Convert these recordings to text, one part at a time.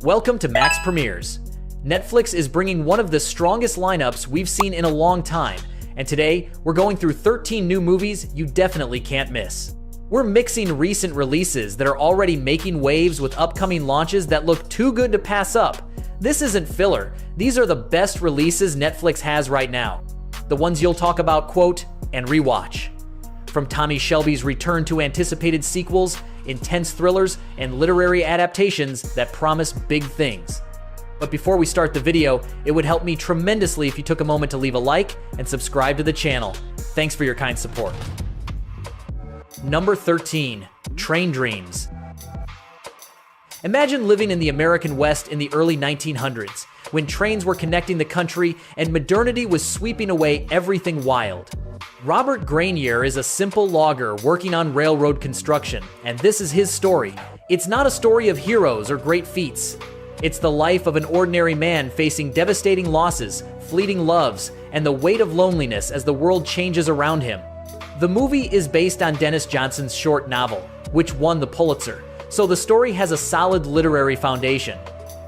Welcome to Max Premieres. Netflix is bringing one of the strongest lineups we've seen in a long time, and today we're going through 13 new movies you definitely can't miss. We're mixing recent releases that are already making waves with upcoming launches that look too good to pass up. This isn't filler. These are the best releases Netflix has right now. The ones you'll talk about, quote, and rewatch. From Tommy Shelby's return to anticipated sequels, intense thrillers, and literary adaptations that promise big things. But before we start the video, it would help me tremendously if you took a moment to leave a like and subscribe to the channel. Thanks for your kind support. Number 13, Train Dreams. Imagine living in the American West in the early 1900s, when trains were connecting the country and modernity was sweeping away everything wild. Robert Grenier is a simple logger working on railroad construction, and this is his story. It's not a story of heroes or great feats. It's the life of an ordinary man facing devastating losses, fleeting loves, and the weight of loneliness as the world changes around him. The movie is based on Dennis Johnson's short novel, which won the Pulitzer, so the story has a solid literary foundation.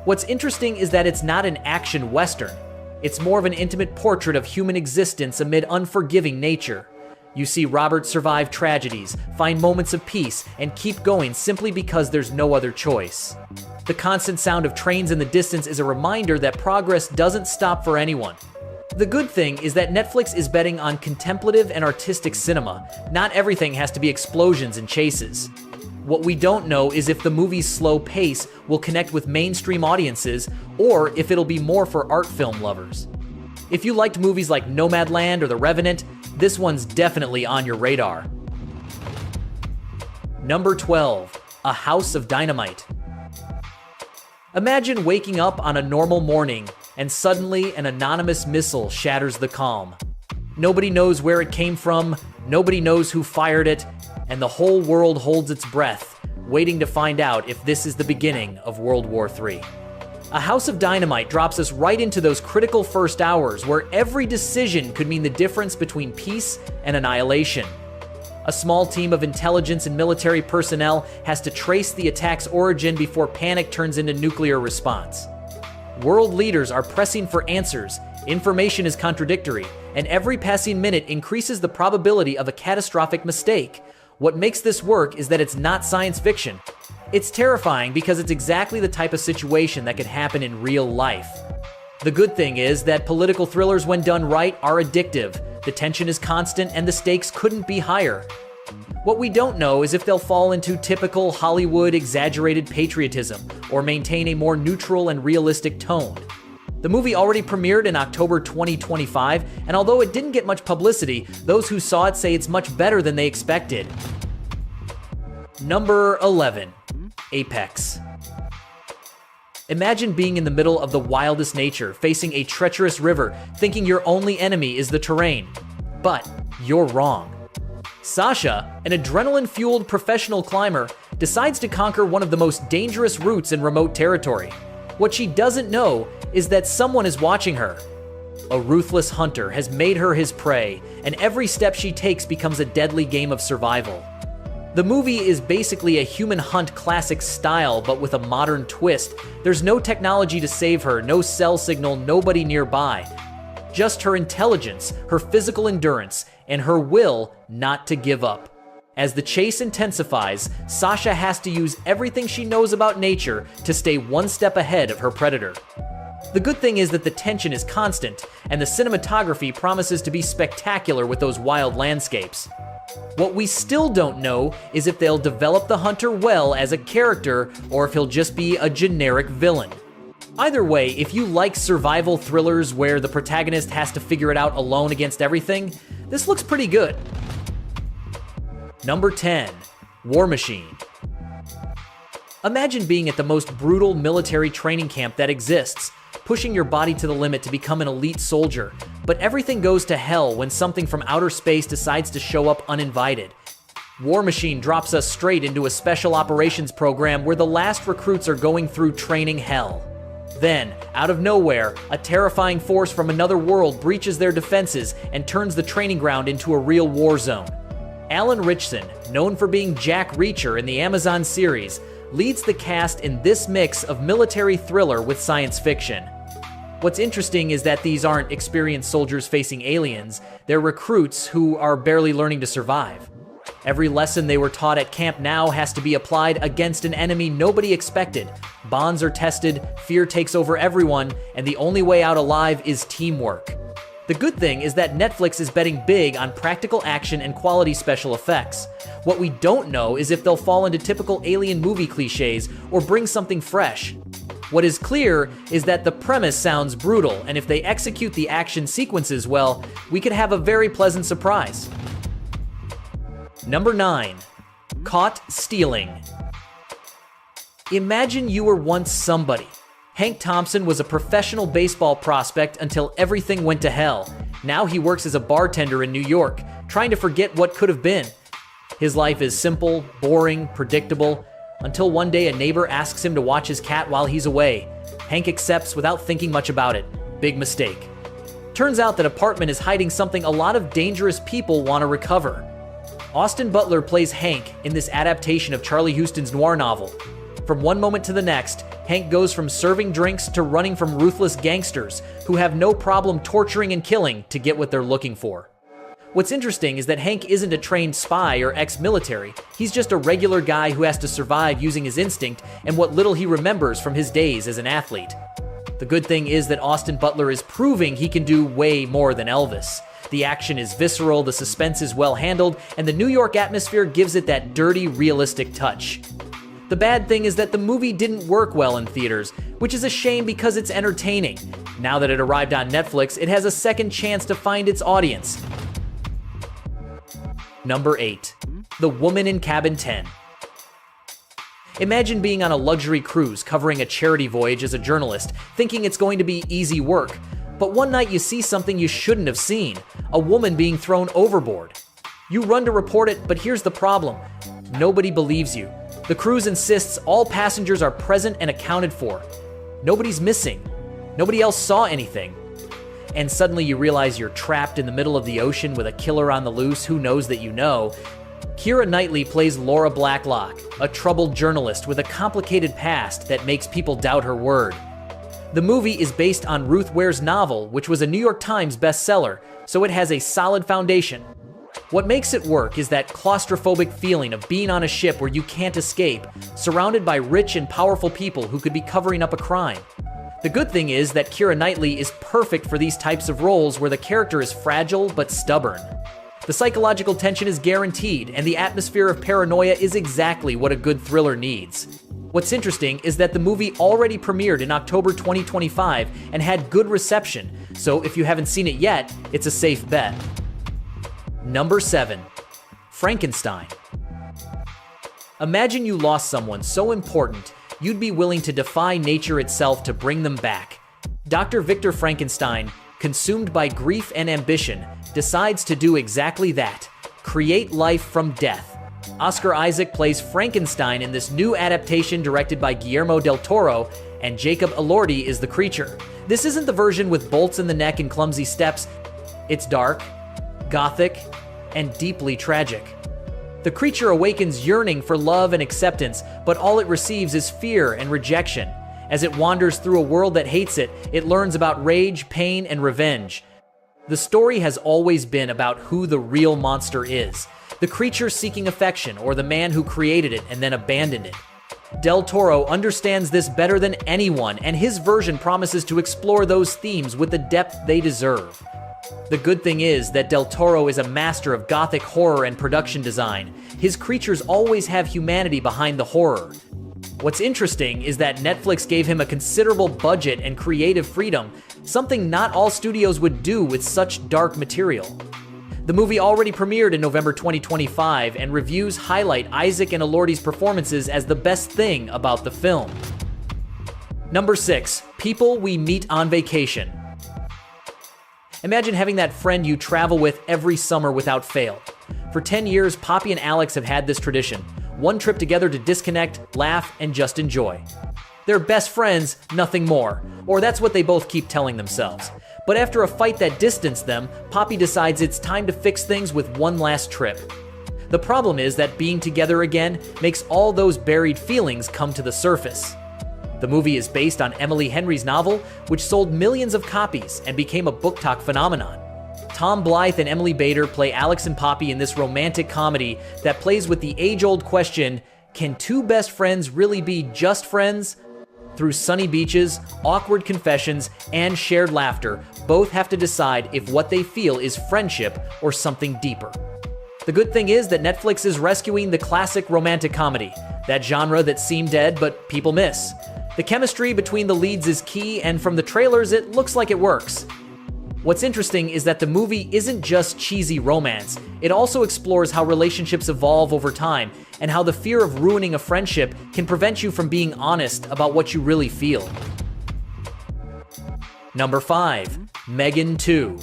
What's interesting is that it's not an action western. It's more of an intimate portrait of human existence amid unforgiving nature. You see Robert survive tragedies, find moments of peace, and keep going simply because there's no other choice. The constant sound of trains in the distance is a reminder that progress doesn't stop for anyone. The good thing is that Netflix is betting on contemplative and artistic cinema. Not everything has to be explosions and chases. What we don't know is if the movie's slow pace will connect with mainstream audiences or if it'll be more for art film lovers. If you liked movies like Nomadland or The Revenant, this one's definitely on your radar. Number 12, A House of Dynamite. Imagine waking up on a normal morning and suddenly an anonymous missile shatters the calm. Nobody knows where it came from, nobody knows who fired it, and the whole world holds its breath, waiting to find out if this is the beginning of World War III. A House of Dynamite drops us right into those critical first hours where every decision could mean the difference between peace and annihilation. A small team of intelligence and military personnel has to trace the attack's origin before panic turns into nuclear response. World leaders are pressing for answers, information is contradictory, and every passing minute increases the probability of a catastrophic mistake. What makes this work is that it's not science fiction. It's terrifying because it's exactly the type of situation that could happen in real life. The good thing is that political thrillers, when done right, are addictive. The tension is constant and the stakes couldn't be higher. What we don't know is if they'll fall into typical Hollywood exaggerated patriotism or maintain a more neutral and realistic tone. The movie already premiered in October 2025, and although it didn't get much publicity, those who saw it say it's much better than they expected. Number 11, Apex. Imagine being in the middle of the wildest nature, facing a treacherous river, thinking your only enemy is the terrain. But you're wrong. Sasha, an adrenaline-fueled professional climber, decides to conquer one of the most dangerous routes in remote territory. What she doesn't know is that someone is watching her. A ruthless hunter has made her his prey, and every step she takes becomes a deadly game of survival. The movie is basically a human hunt classic style, but with a modern twist. There's no technology to save her, no cell signal, nobody nearby. Just her intelligence, her physical endurance, and her will not to give up. As the chase intensifies, Sasha has to use everything she knows about nature to stay one step ahead of her predator. The good thing is that the tension is constant, and the cinematography promises to be spectacular with those wild landscapes. What we still don't know is if they'll develop the hunter well as a character, or if he'll just be a generic villain. Either way, if you like survival thrillers where the protagonist has to figure it out alone against everything, this looks pretty good. Number 10, War Machine. Imagine being at the most brutal military training camp that exists, pushing your body to the limit to become an elite soldier, but everything goes to hell when something from outer space decides to show up uninvited. War Machine drops us straight into a special operations program where the last recruits are going through training hell. Then, out of nowhere, a terrifying force from another world breaches their defenses and turns the training ground into a real war zone. Alan Ritchson, known for being Jack Reacher in the Amazon series, leads the cast in this mix of military thriller with science fiction. What's interesting is that these aren't experienced soldiers facing aliens, they're recruits who are barely learning to survive. Every lesson they were taught at camp now has to be applied against an enemy nobody expected. Bonds are tested, fear takes over everyone, and the only way out alive is teamwork. The good thing is that Netflix is betting big on practical action and quality special effects. What we don't know is if they'll fall into typical alien movie cliches or bring something fresh. What is clear is that the premise sounds brutal, and if they execute the action sequences well, we could have a very pleasant surprise. Number 9. Caught Stealing. Imagine you were once somebody. Hank Thompson was a professional baseball prospect until everything went to hell. Now he works as a bartender in New York, trying to forget what could have been. His life is simple, boring, predictable, until one day a neighbor asks him to watch his cat while he's away. Hank accepts without thinking much about it. Big mistake. Turns out that apartment is hiding something a lot of dangerous people want to recover. Austin Butler plays Hank in this adaptation of Charlie Huston's noir novel. From one moment to the next, Hank goes from serving drinks to running from ruthless gangsters who have no problem torturing and killing to get what they're looking for. What's interesting is that Hank isn't a trained spy or ex-military. He's just a regular guy who has to survive using his instinct and what little he remembers from his days as an athlete. The good thing is that Austin Butler is proving he can do way more than Elvis. The action is visceral, the suspense is well handled, and the New York atmosphere gives it that dirty, realistic touch. The bad thing is that the movie didn't work well in theaters, which is a shame because it's entertaining. Now that it arrived on Netflix, it has a second chance to find its audience. Number 8. The Woman in Cabin 10. Imagine being on a luxury cruise covering a charity voyage as a journalist, thinking it's going to be easy work. But one night you see something you shouldn't have seen, a woman being thrown overboard. You run to report it, but here's the problem. Nobody believes you. The cruise insists all passengers are present and accounted for. Nobody's missing. Nobody else saw anything. And suddenly you realize you're trapped in the middle of the ocean with a killer on the loose who knows that you know. Keira Knightley plays Laura Blacklock, a troubled journalist with a complicated past that makes people doubt her word. The movie is based on Ruth Ware's novel, which was a New York Times bestseller, so it has a solid foundation. What makes it work is that claustrophobic feeling of being on a ship where you can't escape, surrounded by rich and powerful people who could be covering up a crime. The good thing is that Keira Knightley is perfect for these types of roles where the character is fragile but stubborn. The psychological tension is guaranteed, and the atmosphere of paranoia is exactly what a good thriller needs. What's interesting is that the movie already premiered in October 2025 and had good reception, so if you haven't seen it yet, it's a safe bet. Number 7. Frankenstein. Imagine you lost someone so important, you'd be willing to defy nature itself to bring them back. Dr. Victor Frankenstein, consumed by grief and ambition, decides to do exactly that, create life from death. Oscar Isaac plays Frankenstein in this new adaptation directed by Guillermo del Toro, and Jacob Elordi is the creature. This isn't the version with bolts in the neck and clumsy steps. It's dark, gothic, and deeply tragic. The creature awakens yearning for love and acceptance, but all it receives is fear and rejection. As it wanders through a world that hates it, it learns about rage, pain, and revenge. The story has always been about who the real monster is, the creature seeking affection or the man who created it and then abandoned it. Del Toro understands this better than anyone, and his version promises to explore those themes with the depth they deserve. The good thing is that Del Toro is a master of gothic horror and production design. His creatures always have humanity behind the horror. What's interesting is that Netflix gave him a considerable budget and creative freedom, something not all studios would do with such dark material. The movie already premiered in November 2025, and reviews highlight Isaac and Elordi's performances as the best thing about the film. Number 6. People We Meet on Vacation. Imagine having that friend you travel with every summer without fail. For 10 years, Poppy and Alex have had this tradition. One trip together to disconnect, laugh, and just enjoy. They're best friends, nothing more. Or that's what they both keep telling themselves. But after a fight that distanced them, Poppy decides it's time to fix things with one last trip. The problem is that being together again makes all those buried feelings come to the surface. The movie is based on Emily Henry's novel, which sold millions of copies and became a book talk phenomenon. Tom Blythe and Emily Bader play Alex and Poppy in this romantic comedy that plays with the age-old question, can two best friends really be just friends? Through sunny beaches, awkward confessions, and shared laughter, both have to decide if what they feel is friendship or something deeper. The good thing is that Netflix is rescuing the classic romantic comedy, that genre that seemed dead but people miss. The chemistry between the leads is key, and from the trailers, it looks like it works. What's interesting is that the movie isn't just cheesy romance. It also explores how relationships evolve over time and how the fear of ruining a friendship can prevent you from being honest about what you really feel. Number 5. Megan 2.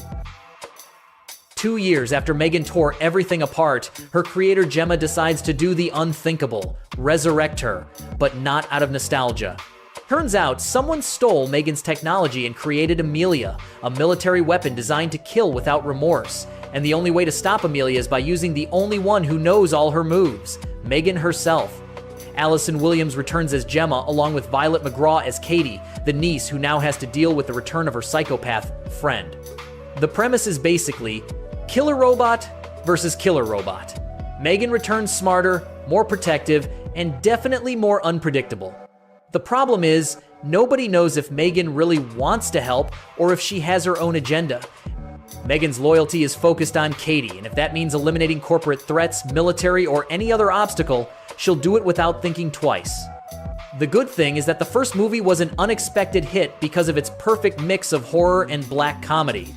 2 years after Megan tore everything apart, her creator Gemma decides to do the unthinkable, resurrect her, but not out of nostalgia. Turns out, someone stole Megan's technology and created Amelia, a military weapon designed to kill without remorse. And the only way to stop Amelia is by using the only one who knows all her moves, Megan herself. Allison Williams returns as Gemma, along with Violet McGraw as Katie, the niece who now has to deal with the return of her psychopath friend. The premise is basically killer robot versus killer robot. Megan returns smarter, more protective, and definitely more unpredictable. The problem is, nobody knows if Megan really wants to help or if she has her own agenda. Megan's loyalty is focused on Katie, and if that means eliminating corporate threats, military, or any other obstacle, she'll do it without thinking twice. The good thing is that the first movie was an unexpected hit because of its perfect mix of horror and black comedy.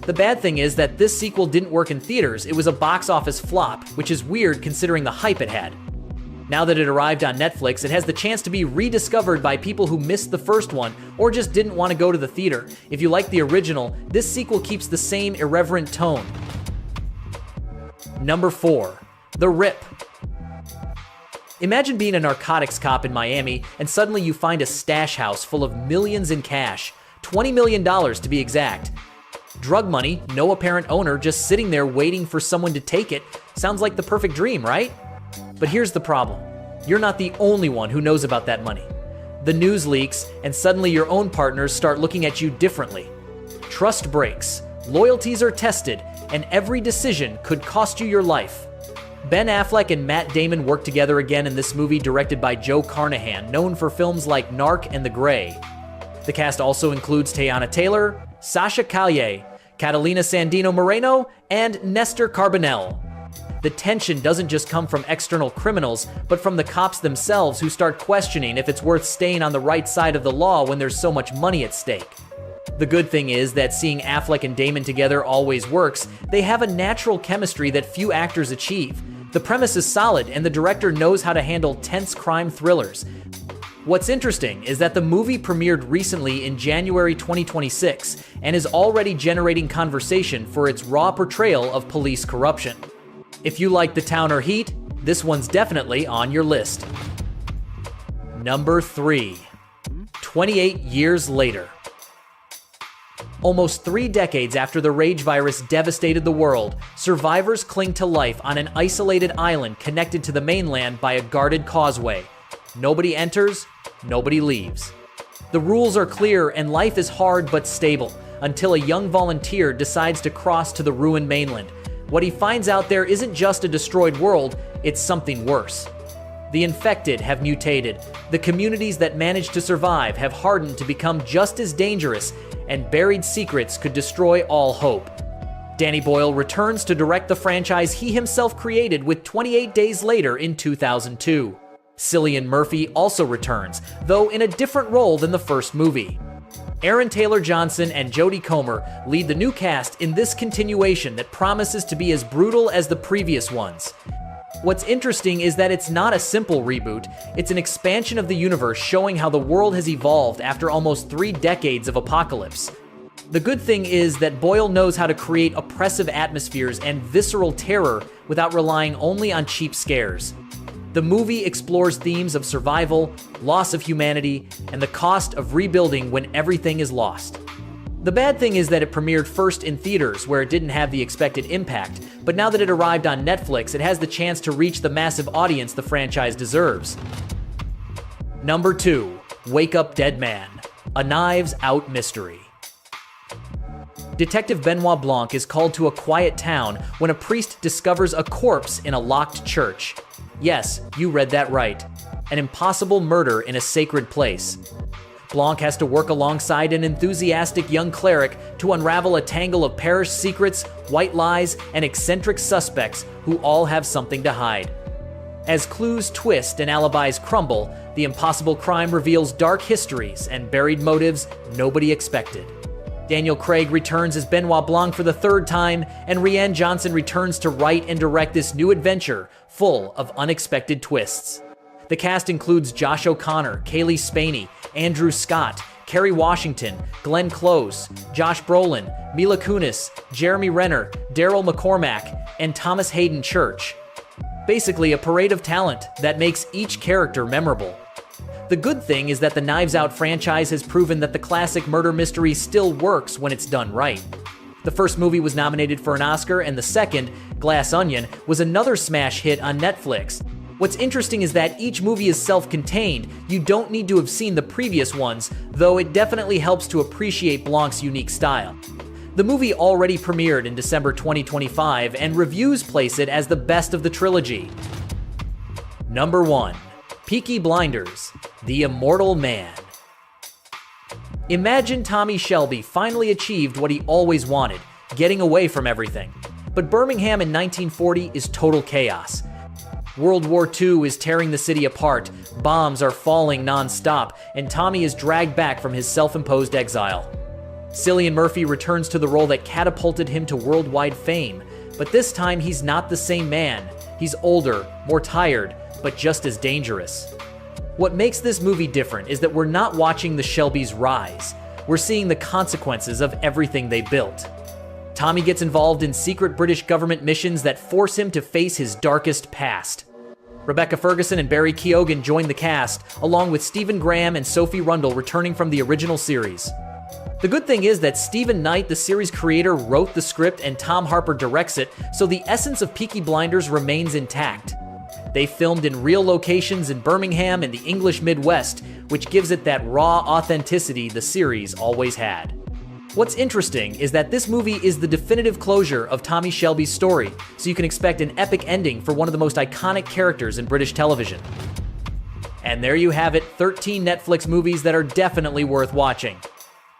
The bad thing is that this sequel didn't work in theaters. It was a box office flop, which is weird considering the hype it had. Now that it arrived on Netflix, it has the chance to be rediscovered by people who missed the first one or just didn't want to go to the theater. If you like the original, this sequel keeps the same irreverent tone. Number 4. The Rip. Imagine being a narcotics cop in Miami and suddenly you find a stash house full of millions in cash, $20 million to be exact. Drug money, no apparent owner, just sitting there waiting for someone to take it. Sounds like the perfect dream, right? But here's the problem. You're not the only one who knows about that money. The news leaks, and suddenly your own partners start looking at you differently. Trust breaks, loyalties are tested, and every decision could cost you your life. Ben Affleck and Matt Damon work together again in this movie directed by Joe Carnahan, known for films like Narc and The Grey. The cast also includes Teyana Taylor, Sasha Callier, Catalina Sandino Moreno, and Nestor Carbonell. The tension doesn't just come from external criminals, but from the cops themselves who start questioning if it's worth staying on the right side of the law when there's so much money at stake. The good thing is that seeing Affleck and Damon together always works. They have a natural chemistry that few actors achieve. The premise is solid, and the director knows how to handle tense crime thrillers. What's interesting is that the movie premiered recently in January 2026 and is already generating conversation for its raw portrayal of police corruption. If you like The Town or Heat, this one's definitely on your list. Number 3. 28 Years Later. Almost 3 decades after the rage virus devastated the world, survivors cling to life on an isolated island connected to the mainland by a guarded causeway. Nobody enters, nobody leaves. The rules are clear and life is hard but stable until a young volunteer decides to cross to the ruined mainland. What he finds out there isn't just a destroyed world, it's something worse. The infected have mutated, the communities that managed to survive have hardened to become just as dangerous, and buried secrets could destroy all hope. Danny Boyle returns to direct the franchise he himself created with 28 Days Later in 2002. Cillian Murphy also returns, though in a different role than the first movie. Aaron Taylor-Johnson and Jodie Comer lead the new cast in this continuation that promises to be as brutal as the previous ones. What's interesting is that it's not a simple reboot, it's an expansion of the universe showing how the world has evolved after almost 3 decades of apocalypse. The good thing is that Boyle knows how to create oppressive atmospheres and visceral terror without relying only on cheap scares. The movie explores themes of survival, loss of humanity, and the cost of rebuilding when everything is lost. The bad thing is that it premiered first in theaters, where it didn't have the expected impact, but now that it arrived on Netflix, it has the chance to reach the massive audience the franchise deserves. Number 2. Wake Up Dead Man, a Knives Out mystery. Detective Benoit Blanc is called to a quiet town when a priest discovers a corpse in a locked church. Yes, you read that right. An impossible murder in a sacred place. Blanc has to work alongside an enthusiastic young cleric to unravel a tangle of parish secrets, white lies, and eccentric suspects who all have something to hide. As clues twist and alibis crumble, the impossible crime reveals dark histories and buried motives nobody expected. Daniel Craig returns as Benoit Blanc for the third time, and Rian Johnson returns to write and direct this new adventure full of unexpected twists. The cast includes Josh O'Connor, Kaylee Spaney, Andrew Scott, Kerry Washington, Glenn Close, Josh Brolin, Mila Kunis, Jeremy Renner, Daryl McCormack, and Thomas Hayden Church. Basically, a parade of talent that makes each character memorable. The good thing is that the Knives Out franchise has proven that the classic murder mystery still works when it's done right. The first movie was nominated for an Oscar, and the second, Glass Onion, was another smash hit on Netflix. What's interesting is that each movie is self-contained. You don't need to have seen the previous ones, though it definitely helps to appreciate Blanc's unique style. The movie already premiered in December 2025, and reviews place it as the best of the trilogy. Number 1. Peaky Blinders, The Immortal Man. Imagine Tommy Shelby finally achieved what he always wanted, getting away from everything. But Birmingham in 1940 is total chaos. World War II is tearing the city apart, bombs are falling non-stop, and Tommy is dragged back from his self-imposed exile. Cillian Murphy returns to the role that catapulted him to worldwide fame, but this time he's not the same man. He's older, more tired, but just as dangerous. What makes this movie different is that we're not watching the Shelbys rise. We're seeing the consequences of everything they built. Tommy gets involved in secret British government missions that force him to face his darkest past. Rebecca Ferguson and Barry Keoghan join the cast, along with Stephen Graham and Sophie Rundle returning from the original series. The good thing is that Stephen Knight, the series creator, wrote the script and Tom Harper directs it, so the essence of Peaky Blinders remains intact. They filmed in real locations in Birmingham and the English Midwest, which gives it that raw authenticity the series always had. What's interesting is that this movie is the definitive closure of Tommy Shelby's story, so you can expect an epic ending for one of the most iconic characters in British television. And there you have it, 13 Netflix movies that are definitely worth watching.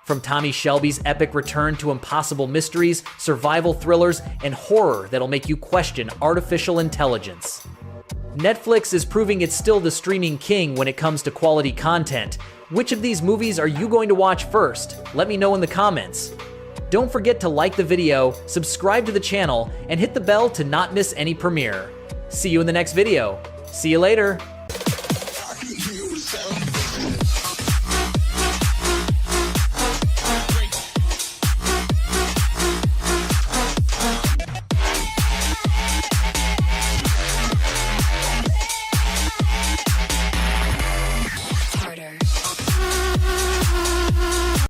From Tommy Shelby's epic return to impossible mysteries, survival thrillers, and horror that'll make you question artificial intelligence. Netflix is proving it's still the streaming king when it comes to quality content. Which of these movies are you going to watch first? Let me know in the comments. Don't forget to like the video, subscribe to the channel, and hit the bell to not miss any premiere. See you in the next video. See you later.